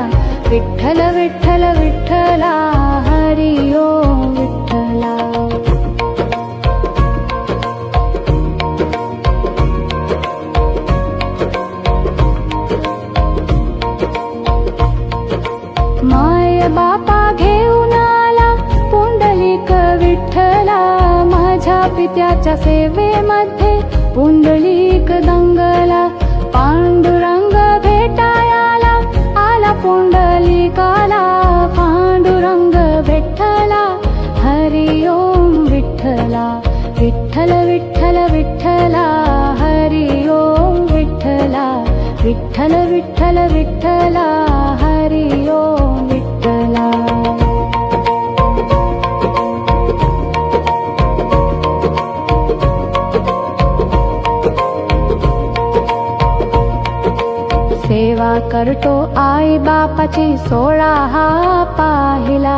विठ्ठल विठ्ठल विठ्ठला हरी ओम विठ्ठला. माय बापा घेऊन आला पुंडलिक विठ्ठला, माझ्या पित्याच्या सेवेमध्ये पुंडलिक दंगला, पांडुरंग भेटायाला आला पुंडलिकाला, पांडुरंग विठ्ठला हरी ओम विठ्ठला, विठ्ठल विठ्ठल विठ्ठला हरी ओम विठ्ठला, विठ्ठल विठ्ठल विठ्ठला हरी ओम विठ्ठला. सेवा करतो आई बापाची 16 हा पाहिला,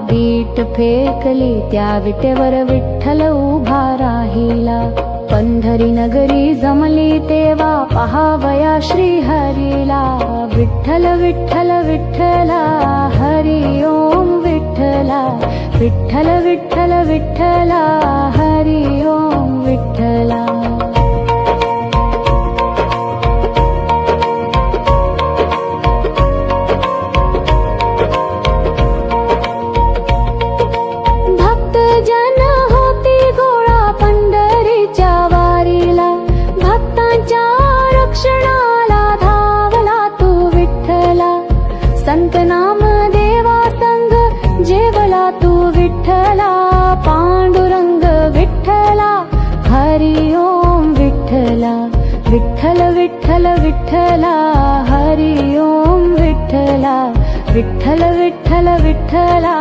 बीट फेकली त्या विटेवर विठ्ठल उभा राहिला, पंढरी नगरी जमली तेव्हा पहावया श्री हरीला, विठ्ठल विठ्ठल विठ्ठला हरी ओम विठ्ठला, विठ्ठल विठ्ठल विठ्ठला हरी ओम विठ्ठला. संत नाम देवा संग जेवला तू विठ्ठला, पांडुरंग विठ्ठला हरी ओम विठ्ठला, विठ्ठल विठ्ठल विठ्ठला हरी ओम विठ्ठला, विठ्ठल विठ्ठल विठ्ठला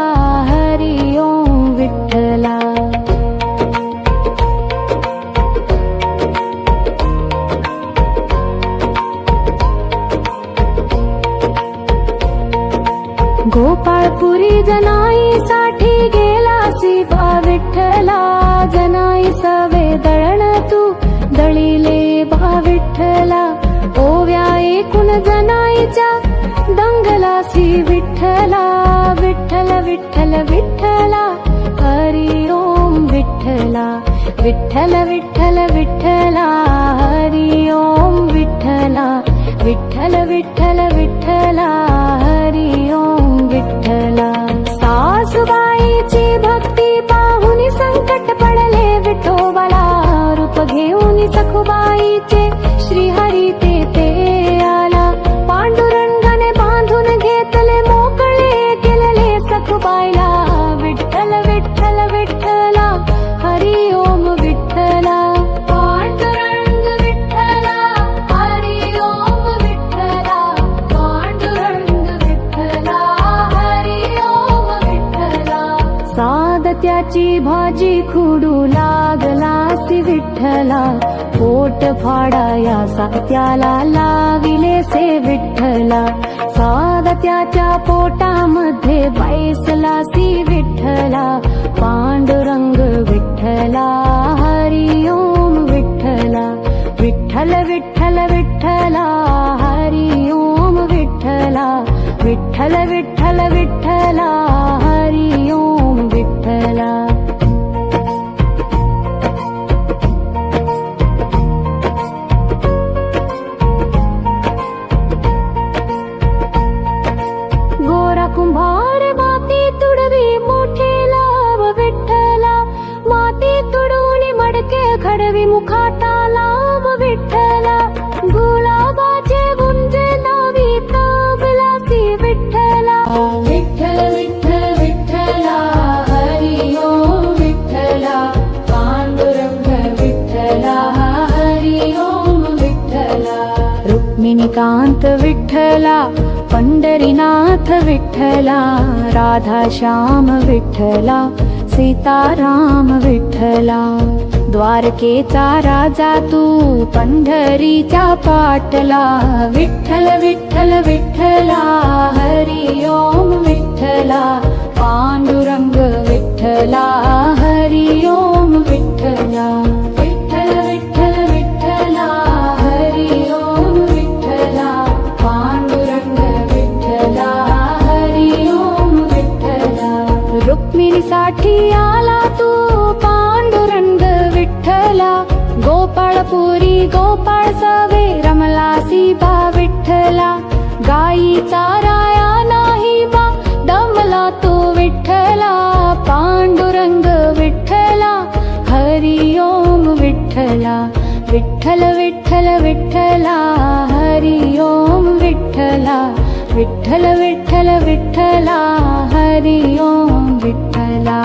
हरी ओम विठ्ठला. गोपाळपुरी जनाईसाठी गेलासी बा विठ्ठला, जनाई सवे दळण तू दळीले बा विठ्ठला, ओव्या एकूण जनाईच्या दंगलासी विठ्ठला, विठ्ठल विठ्ठल विठ्ठला हरी ओम विठ्ठला, विठ्ठल विठ्ठल विठ्ठला हरी ओम विठ्ठला, विठ्ठल विठ्ठल विठ्ठला हरी ओम विठ्ठला. सासूबाईची भक्ती पाहुनी संकट पडले विठोबाला, रूप घेऊन सखुबाईचे श्रीहरी ते आला, पांडुरंगाने बांधून घेतले मोकळे केलेले सखुबाईला, विठ्ठल विठ्ठल विठ्ठला हरी ओम विठ्ठला, पांडुरंग विठ्ठला हरी ओम विठ्ठला, पांडुरंग विठ्ठला हरी ओम विठ्ठला. सादत्याची भाजी खुडू लागलासी विठ्ठला, पोट फाडाया सात्याला लाविले से विठ्ठला, सादत्याच्या पोटामध्ये बैसलासी विठ्ठला, पांडुरंग विठ्ठला हरी ओम विठ्ठला, विठ्ठल विठ्ठल विठ्ठला हरी ओम विठ्ठला, विठ्ठल विठ्ठल विठ्ठला हरी ओम विठ्ठला. कुंभार माती तुडवी मोठेला व विठ्ठला, माती तुडवली मडके घडवी मुखाटाला व विठ्ठला, गुलाबाचे गुंजे लावी तबलासी विठ्ठला. विठ्ठल विठ्ठल विठ्ठला हरी ओम विठ्ठला, पांडुरंग विठ्ठला हरी ओम विठ्ठला. रुक्मिणीकांत विठ्ठला, पंढरीनाथ विठ्ठला, राधाश्याम विठ्ठला, सीताराम विठ्ठला. द्वारकेचा राजा तू पंढरीच्या पाटला, विठ्ठल विठ्ठल विठ्ठला हरी ओम विठ्ठला, पांडुरंग विठ्ठला हरी ओम विठ्ठला. विठ्ठल विठ्ठल विठ्ठला हरी ओम विठ्ठला, पांडुरंग विठ्ठला हरी ओम विठ्ठला. रुक्मिणीसाठी आला तू पांडुरंग विठ्ठला, गोपाळपुरी गोपाळ सवे रमलासी बा विठ्ठला, गाई चाराया नाही बा दमला तो विठ्ठला, पांडुरंग विठ्ठला हरी ओम विठ्ठला. विठ्ठल विठ्ठल विठ्ठला हरी ओम विठ्ठला, विठ्ठल विठ्ठल विठ्ठला हरी ओम विठ्ठला.